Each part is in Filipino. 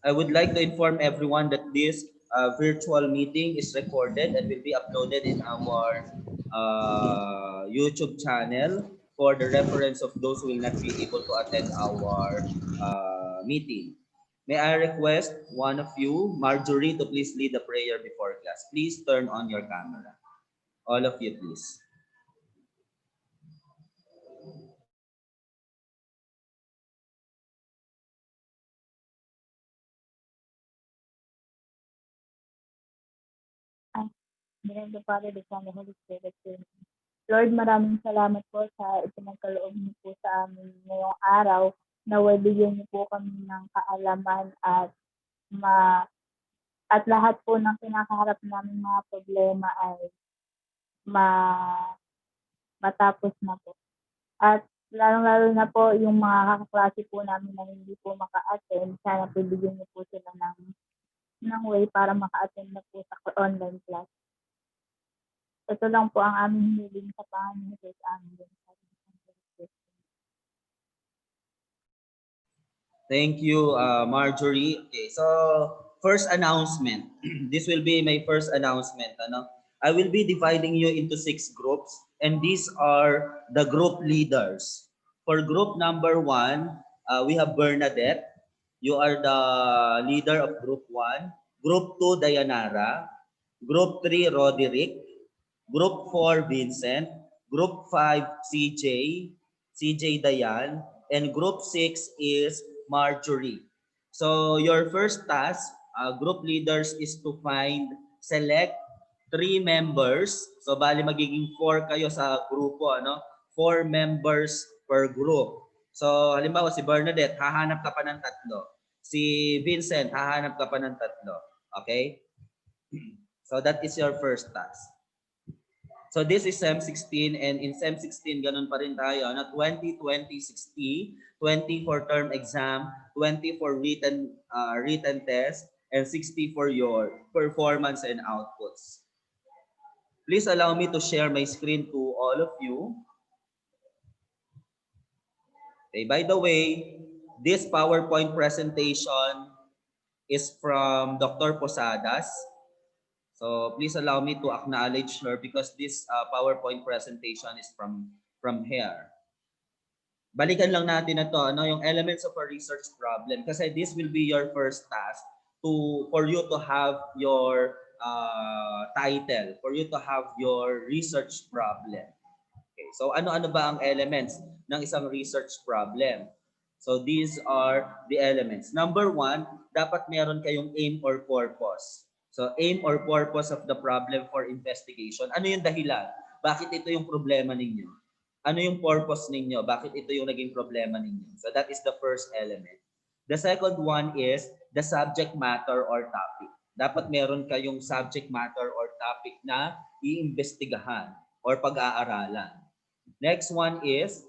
I would like to inform everyone that this virtual meeting is recorded and will be uploaded in our YouTube channel for the reference of those who will not be able to attend our meeting. May I request one of you, Marjorie, to please lead the prayer before class. Please turn on your camera. All of you, please. Ang name of the Father, the Son, the Holy Spirit. Amen. Lord, maraming salamat po sa ipinagkaloob niyo po sa amin ngayong araw. Naway bigyan niyo po kami ng kaalaman at ma at lahat po ng kinakaharap namin mga problema ay ma matapos na po. At lalong-lalo na po yung mga kaklase po namin na hindi po maka-attend, sana po bigyan niyo po sila ng way para maka-attend na po sa online class. Ito lang po ang aming hiniling sa Panginoon Jesus amin. Thank you, Marjorie. Okay, so first announcement. This will be my first announcement. Ano? I will be dividing you into 6 groups, and these are the group leaders. For group number 1, we have Bernadette. You are the leader of group 1. Group 2, Dayanara. Group 3, Roderick. Group 4, Vincent. Group 5, CJ Dayan. And group 6 is Marjorie. So your first task, group leaders, is to select 3 members. So bali magiging 4 kayo sa grupo, ano? 4 members per group. So halimbawa si Bernadette, hahanap ka pa ng 3. Si Vincent, hahanap ka pa ng 3. Okay? So that is your first task. So this is SEM 16, and in SEM 16 ganun pa rin tayo, na 20, 20, 60, 20 for term exam, 20 for written test, and 60 for your performance and outputs. Please allow me to share my screen to all of you. Okay, by the way, this PowerPoint presentation is from Dr. Posadas. So please allow me to acknowledge her because this PowerPoint presentation is from her. Balikan lang natin na to, ano, yung elements of a research problem, kasi this will be your first task for you to have your title, for you to have your research problem. Okay, so ano-ano ba ang elements ng isang research problem? So these are the elements. Number 1, dapat meron kayong aim or purpose. So aim or purpose of the problem for investigation. Ano yung dahilan? Bakit ito yung problema ninyo? Ano yung purpose ninyo? Bakit ito yung naging problema ninyo? So that is the first element. The second one is the subject matter or topic. Dapat meron kayong subject matter or topic na iimbestigahan or pag-aaralan. Next one is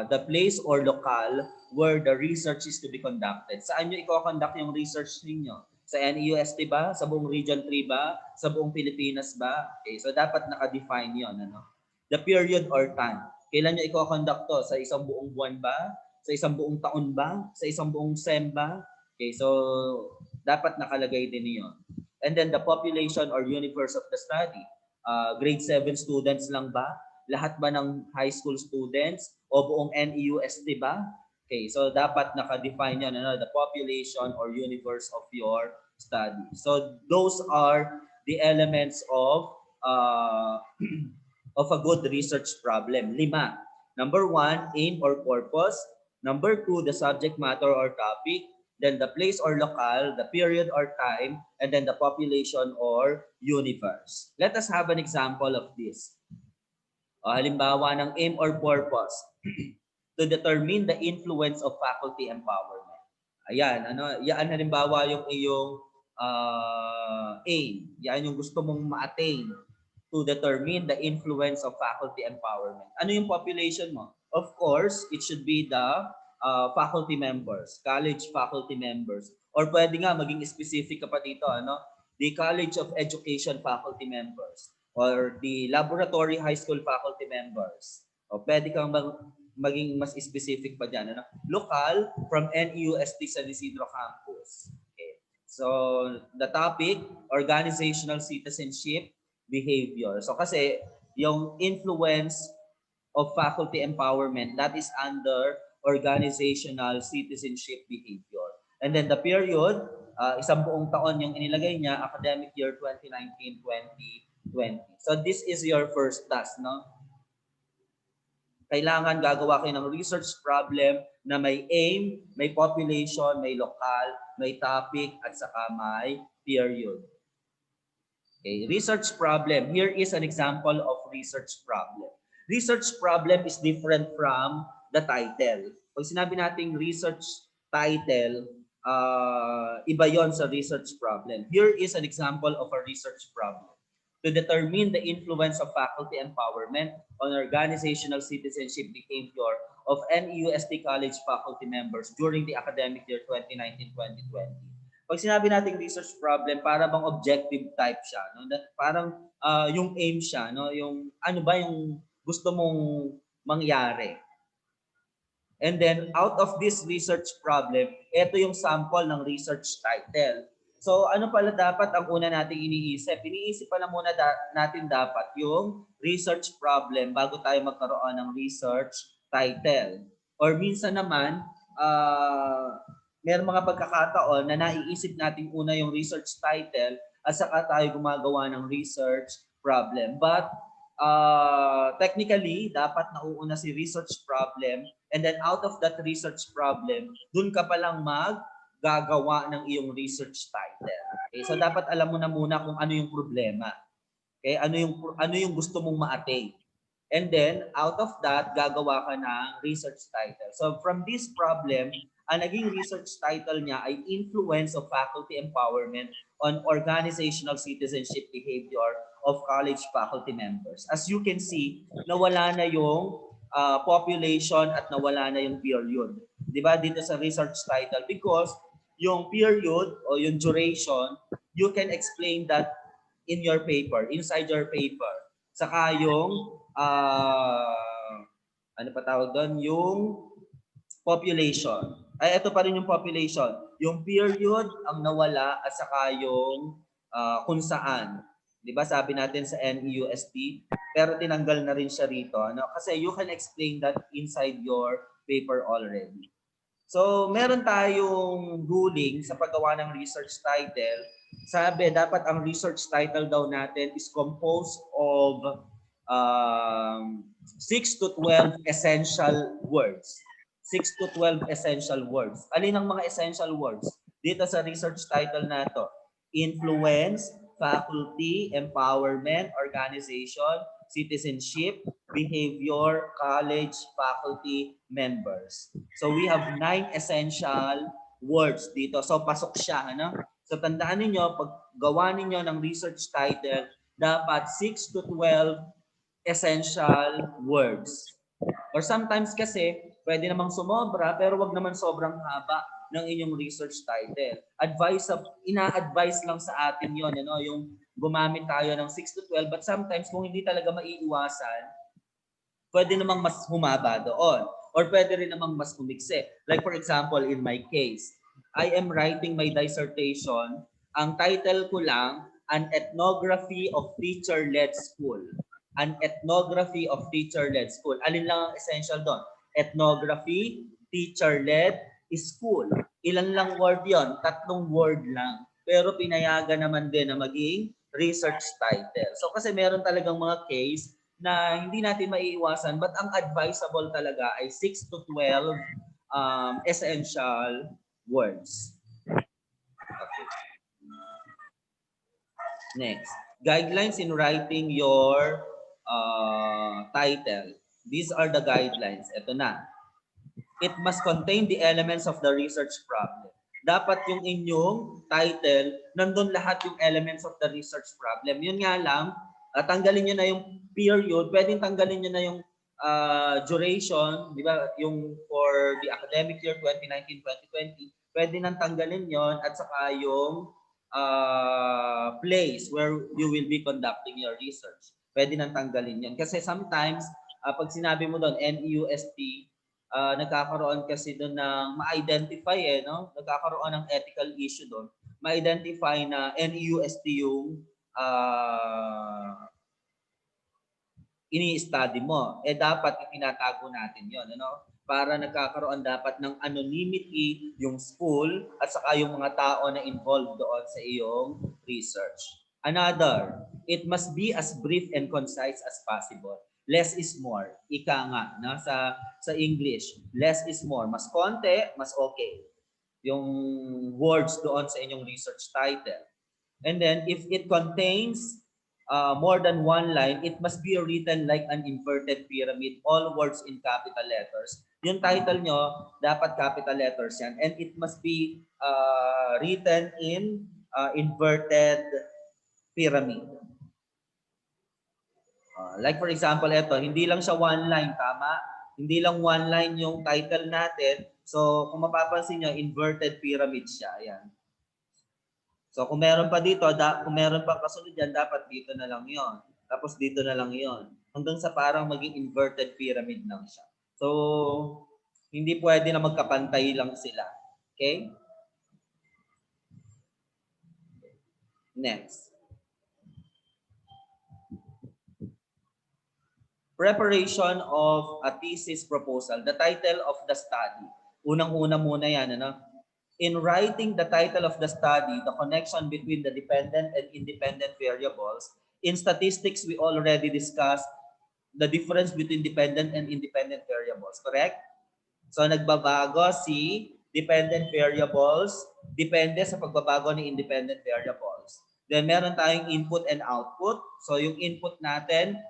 the place or locale where the research is to be conducted. Saan nyo i-conduct yung research ninyo? Sa NEUST ba? Sa buong Region 3 ba? Sa buong Pilipinas ba? Okay, so dapat naka-define yun. Ano? The period or time. Kailan nyo i-conduct to? Sa isang buong buwan ba? Sa isang buong taon ba? Sa isang buong SEM ba? Okay, so dapat nakalagay din yun. And then the population or universe of the study. Grade 7 students lang ba? Lahat ba ng high school students? O buong NEUST ba? Okay, so dapat naka-define yan, ano, the population or universe of your study. So those are the elements of of a good research problem. 5. Number 1, aim or purpose. Number 2, the subject matter or topic. Then the place or locale, the period or time, and then the population or universe. Let us have an example of this. Halimbawa ng aim or purpose. To determine the influence of faculty empowerment. Ayan, ano, yan halimbawa yung iyong aim. Yan yung gusto mong ma-attain to determine the influence of faculty empowerment. Ano yung population mo? Of course, it should be the faculty members, college faculty members. Or pwede nga maging specific ka pa dito, ano? The College of Education faculty members or the laboratory high school faculty members. O pwede kang maging mas specific pa dyan. Ano? Local from NEUST San Isidro Campus. Okay. So, the topic, organizational citizenship behavior. So, kasi yung influence of faculty empowerment, that is under organizational citizenship behavior. And then the period, isang buong taon yung inilagay niya, academic year 2019-2020. So this is your first task, no? Kailangan gagawa kayo ng research problem na may aim, may population, may local, may topic, at saka may period. Okay, research problem. Here is an example of research problem. Research problem is different from the title. Pag sinabi nating research title, iba yon sa research problem. Here is an example of a research problem. To determine the influence of faculty empowerment on organizational citizenship behavior of NEUST College faculty members during the academic year 2019-2020. Pag sinabi nating research problem, para bang objective type siya, no? Parang yung aim siya, no? Yung ano ba yung gusto mong mangyari. And then out of this research problem, ito yung sample ng research title. So ano pala dapat ang una nating iniisip? Iniisip pala muna natin dapat yung research problem bago tayo magkaroon ng research title. Or minsan naman, meron mga pagkakataon na naiisip natin una yung research title at saka tayo gumagawa ng research problem. But technically, dapat nauuna si research problem, and then out of that research problem, dun ka palang maggagawa ng iyong research title. Okay? So dapat alam mo na muna kung ano yung problema. Okay? Ano yung gusto mong ma-attain. And then, out of that, gagawa ka ng research title. So from this problem, ang naging research title niya ay Influence of Faculty Empowerment on Organizational Citizenship Behavior of College Faculty Members. As you can see, nawala na yung population at nawala na yung period. Di ba? Dito sa research title. Because yung period o yung duration, you can explain that in your paper, inside your paper. Saka yung ano pa tawag doon? Yung population. Ay, ito pa rin yung population. Yung period ang nawala at saka yung kung saan. Di ba sabi natin sa NEUST, pero tinanggal na rin siya rito. No? Kasi you can explain that inside your paper already. So, meron tayong ruling sa paggawa ng research title. Sabi, dapat ang research title daw natin is composed of 6 to 12 essential words. 6 to 12 essential words. Alin ang mga essential words? Dito sa research title na to, influence, faculty, empowerment, organization, citizenship, behavior, college, faculty, members. So we have 9 essential words dito. So pasok siya. Ano? So tandaan niyo pag gawa niyo ng research title, dapat 6 to 12 essential words. Or sometimes kasi, pwede namang sumobra, pero wag naman sobrang haba ng inyong research title. Ina-advise lang sa atin yon, ano, yung gumamit tayo ng 6 to 12, but sometimes kung hindi talaga maiiwasan, pwede namang mas humaba doon. Or pwede rin namang mas umikse. Like for example, in my case, I am writing my dissertation. Ang title ko lang, An Ethnography of Teacher-Led School. An Ethnography of Teacher-Led School. Alin lang ang essential doon? Ethnography, teacher-led, school. Ilan lang word yon? 3 word lang. Pero pinayagan naman din na maging research title. So kasi meron talagang mga case na hindi natin maiiwasan, but ang advisable talaga ay 6 to 12 essential words. Okay. Next, guidelines in writing your title. These are the guidelines. Ito na. It must contain the elements of the research problem. Dapat yung inyong title, nandun lahat yung elements of the research problem. Yun nga lang, tanggalin nyo na yung period, pwedeng tanggalin nyo na yung duration, di ba, yung for the academic year 2019-2020, pwede nang tanggalin yon at saka yung place where you will be conducting your research. Pwede nang tanggalin yon. Kasi sometimes, pag sinabi mo doon, NEUST, nagkakaroon kasi doon ng ma-identify no? Nagkakaroon ng ethical issue doon. Ma-identify na NEUST yung ini-study mo. Dapat itinatago natin yon, ano? Para nagkakaroon dapat ng anonymity yung school at saka yung mga tao na involved doon sa iyong research. Another, it must be as brief and concise as possible. Less is more. Ika nga, no? Sa English, less is more. Mas konti, mas okay. Yung words doon sa inyong research title. And then, if it contains more than one line, it must be written like an inverted pyramid, all words in capital letters. Yung title nyo, dapat capital letters yan. And it must be written in inverted pyramid. Like for example, ito, hindi lang siya one line, tama? Hindi lang one line yung title natin. So, kung mapapansin nyo, inverted pyramid siya. Ayan. So kung meron pa dito, kung meron pa kasunod yan, dapat dito na lang yon. Tapos dito na lang yon. Hanggang sa parang maging inverted pyramid lang siya. So hindi pwede na magkapantay lang sila. Okay? Next. Preparation of a thesis proposal. The title of the study. Unang-una muna yan, ano? In writing the title of the study, the connection between the dependent and independent variables, in statistics, we already discussed the difference between dependent and independent variables, correct? So nagbabago si dependent variables, depende sa pagbabago ng independent variables. Then meron tayong input and output. So yung input natin,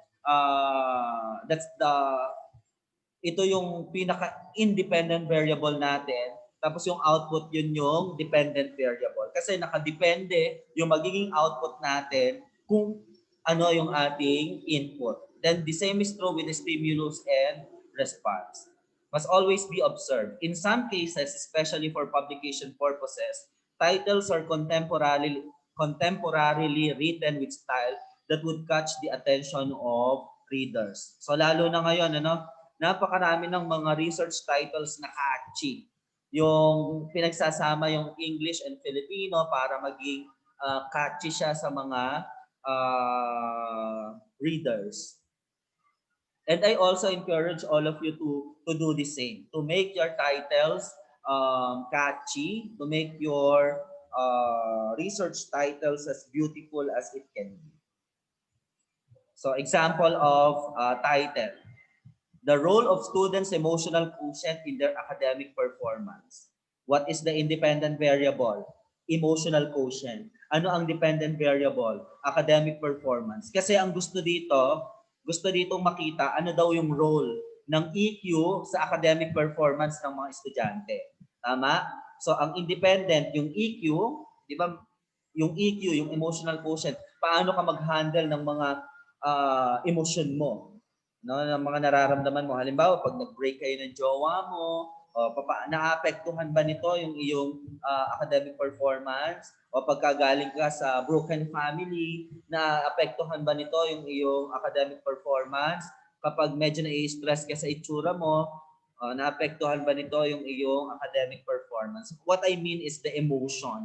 ito yung pinaka-independent variable natin. Tapos yung output, yun yung dependent variable. Kasi nakadepende yung magiging output natin kung ano yung ating input. Then the same is true with the stimulus and response. Must always be observed. In some cases, especially for publication purposes, titles are contemporarily written with style that would catch the attention of readers. So lalo na ngayon, napakarami ng mga research titles na catchy. Yung pinagsasama yung English and Filipino para maging catchy siya sa mga readers. And I also encourage all of you to do the same, to make your titles catchy, to make your research titles as beautiful as it can be. So example of title. The role of students' emotional quotient in their academic performance. What is the independent variable? Emotional quotient. Ano ang dependent variable? Academic performance. Kasi ang gusto ditong makita ano daw yung role ng EQ sa academic performance ng mga estudyante. Tama? So ang independent, yung EQ, di ba? Yung EQ, yung emotional quotient, paano ka mag-handle ng mga emotion mo? No, ng mga nararamdaman mo. Halimbawa, pag nag-break kayo ng jowa mo, naapektuhan ba nito yung iyong academic performance? O pagkagaling ka sa broken family, naapektuhan ba nito yung iyong academic performance? Kapag medyo na-stress ka sa itsura mo, naapektuhan ba nito yung iyong academic performance? What I mean is the emotion,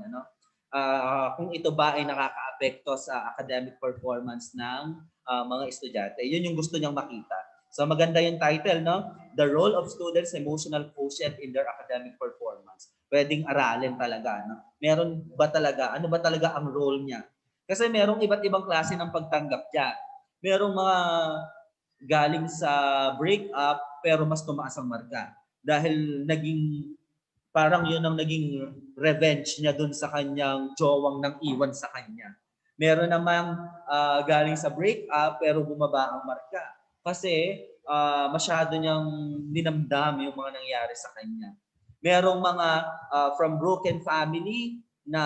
kung ito ba ay nakakaapekto sa academic performance ng mga estudyante. Yun yung gusto niyang makita. So maganda yung title, no? The role of students' emotional quotient in their academic performance. Pwedeng aralin talaga, no? Meron ba talaga? Ano ba talaga ang role niya? Kasi merong iba't ibang klase ng pagtanggap diyan. Merong mga galing sa breakup pero mas tumaas ang marka dahil parang yun ang naging revenge niya dun sa kanyang jowang nang iwan sa kanya. Meron namang galing sa breakup pero bumaba ang marka kasi masyado niyang dinamdam yung mga nangyari sa kanya. Merong mga from broken family na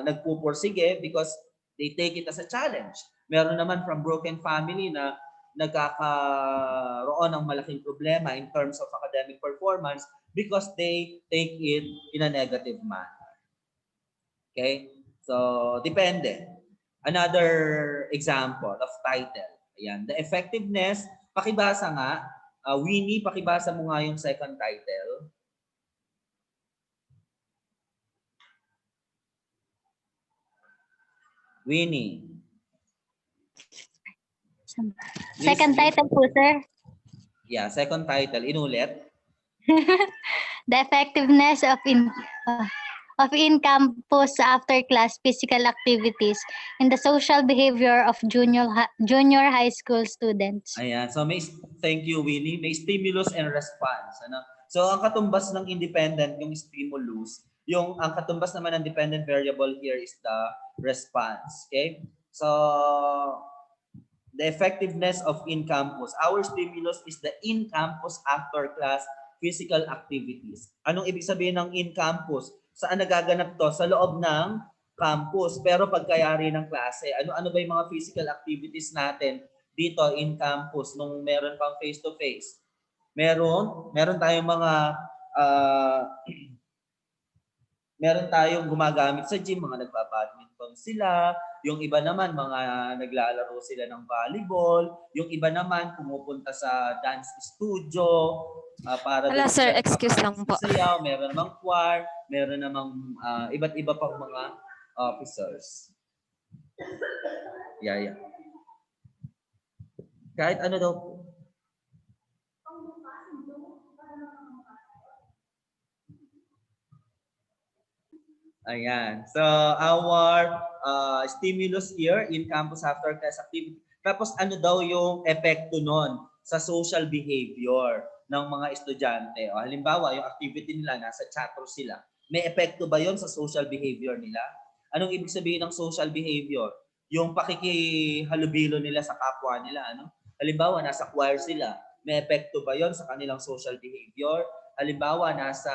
nagpupursige because they take it as a challenge. Meron naman from broken family na nagkakaroon ng malaking problema in terms of academic performance because they take it in a negative manner. Okay? So, depende. Another example of title. Ayan. The effectiveness, pakibasa nga, Winnie, pakibasa mo nga yung second title. Winnie. Second Please. title po, sir. Yeah, second title. Inulit. The effectiveness of in-campus after-class physical activities in the social behavior of junior high school students. Ayan. So thank you, Winnie. May stimulus and response. Ano? So ang katumbas ng independent, yung stimulus, ang katumbas naman ng dependent variable here is the response. Okay? So the effectiveness of in-campus. Our stimulus is the in-campus after-class physical activities. Anong ibig sabihin ng in-campus? Saan nagaganap to? Sa loob ng campus. Pero pagkayari ng klase, ano-ano ba yung mga physical activities natin dito in-campus nung meron pang face-to-face? Meron tayong mga uh, meron tayong gumagamit sa gym, mga nagpa-badminton sila, yung iba naman mga naglalaro sila ng volleyball, yung iba naman pumupunta sa dance studio para doon Sir, sila excuse lang po. sayaw, meron namang choir, meron namang iba't iba pang mga officers. Yeah. Kahit ano daw po. Ayan. So, our stimulus here in campus after class activity. Tapos ano daw yung epekto nun sa social behavior ng mga estudyante? O, halimbawa, yung activity nila, nasa chat room sila. May epekto ba yon sa social behavior nila? Anong ibig sabihin ng social behavior? Yung pakikihalubilo nila sa kapwa nila. Ano? Halimbawa, nasa choir sila. May epekto ba yon sa kanilang social behavior? Halimbawa, nasa,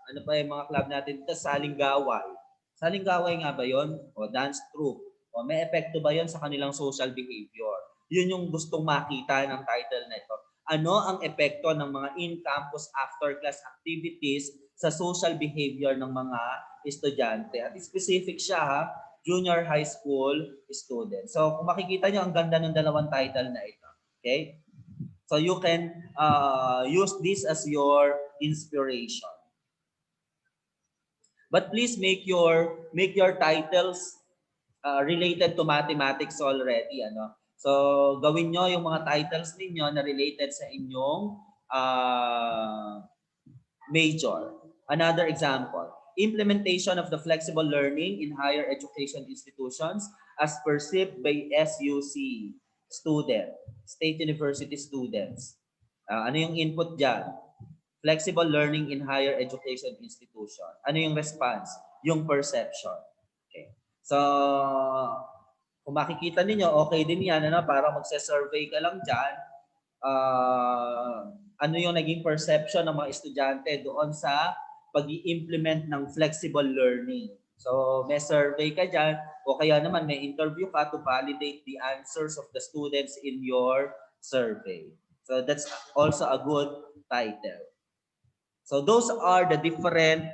ano pa yung mga club natin dito, salinggaway. Salinggaway nga ba yon? O dance troupe. O may epekto ba yon sa kanilang social behavior? Yun yung gustong makita ng title na ito. Ano ang epekto ng mga in-campus after-class activities sa social behavior ng mga estudyante? At specific siya ha, junior high school students. So kung makikita nyo, ang ganda ng dalawang title na ito. Okay? So you can use this as your inspiration. But please make your titles related to mathematics already. Ano? So gawin nyo yung mga titles ninyo na related sa inyong major. Another example, implementation of the flexible learning in higher education institutions as perceived by SUC student, State University students. Ano yung input dyan? Flexible learning in higher education institution. Ano yung response? Yung perception. Okay. So, kung makikita ninyo, okay din yan, ano, para magse-survey ka lang dyan, ano yung naging perception ng mga estudyante doon sa pag-i-implement ng flexible learning. So, may survey ka dyan o kaya naman may interview ka to validate the answers of the students in your survey. So, that's also a good title. So, those are the different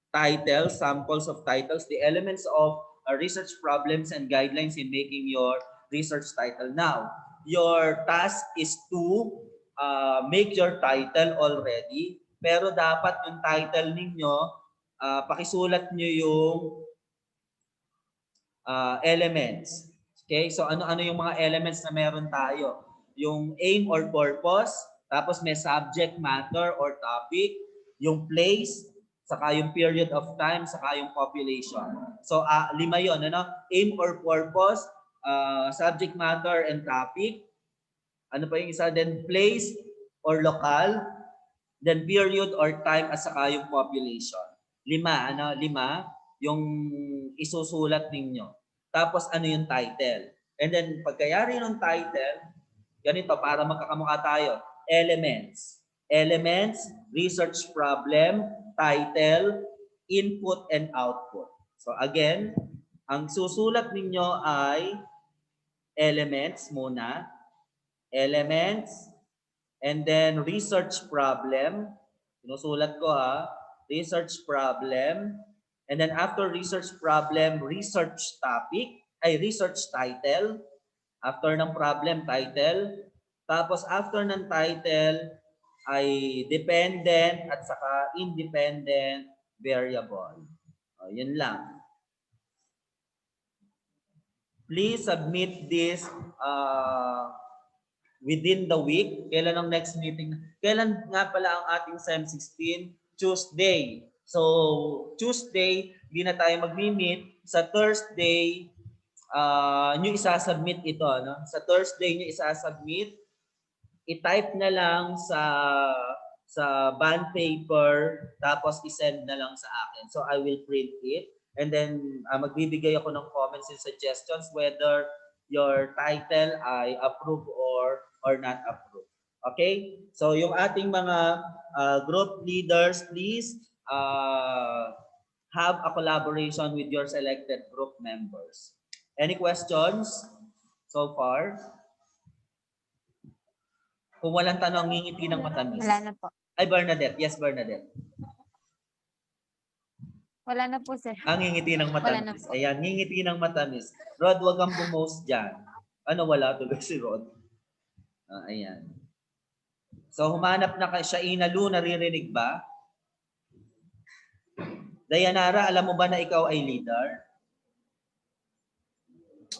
titles, samples of titles, the elements of research problems and guidelines in making your research title. Now, your task is to make your title already, pero dapat yung title ninyo, pakisulat nyo yung elements. Okay? So ano-ano yung mga elements na meron tayo? Yung aim or purpose, tapos may subject matter or topic, yung place, saka yung period of time, saka yung population. So 5 yon, ano? Aim or purpose, subject matter and topic. Ano pa yung isa? Then place or local, then period or time at saka yung population. 5 yung isusulat ninyo. Tapos ano yung title. And then pagkayari ng title, ganito para magkakamukha tayo. Elements. Elements, research problem, title, input and output. So again, ang susulat ninyo ay elements muna. Elements, and then research problem. Sinusulat ko ha. Research problem. And then after research problem, research topic, ay research title. After ng problem, title. Tapos after ng title ay dependent at saka independent variable. Yun lang. Please submit this within the week. Kailan ang next meeting? Kailan nga pala ang ating SEM 16? Tuesday. So, Tuesday, hindi na tayo mag-meet. Sa Thursday, nyo isasubmit ito. No? Sa Thursday nyo isasubmit. I-type na lang sa bond paper, tapos i-send na lang sa akin. So, I will print it. And then, magbibigay ako ng comments and suggestions whether your title ay approve or not approve. Okay? So, yung ating mga group leaders, please have a collaboration with your selected group members. Any questions so far? Kung walang tanong, ngingiti ng matamis. Wala na po. Ay, Bernadette. Yes, Bernadette. Wala na po, sir. Ngingiti ng Wala na matamis. po. Ayan, ngingiti ng matamis. Rod, wag kang bumose dyan. Ano, wala tuloy si Rod. Ayan. So, humanap na kay Shaina Lu, naririnig ba? Dayanara, alam mo ba na ikaw ay leader?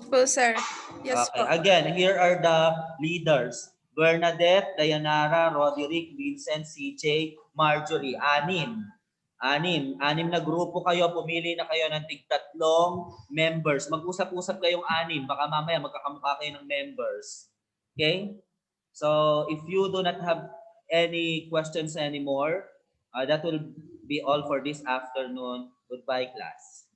Po, sir. Yes Okay. po. Again, here are the leaders. Bernadette, Dayanara, Roderick, Vincent, CJ, Marjorie. Anim na grupo kayo. Pumili na kayo ng tig-tatlong members. Mag-usap-usap kayong anim. Baka mamaya magkakamukha kayo ng members. Okay? So, if you do not have any questions anymore, that will be all for this afternoon. Goodbye, class.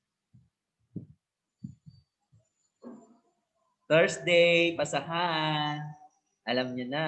Thursday, pasahan. Alam niyo na.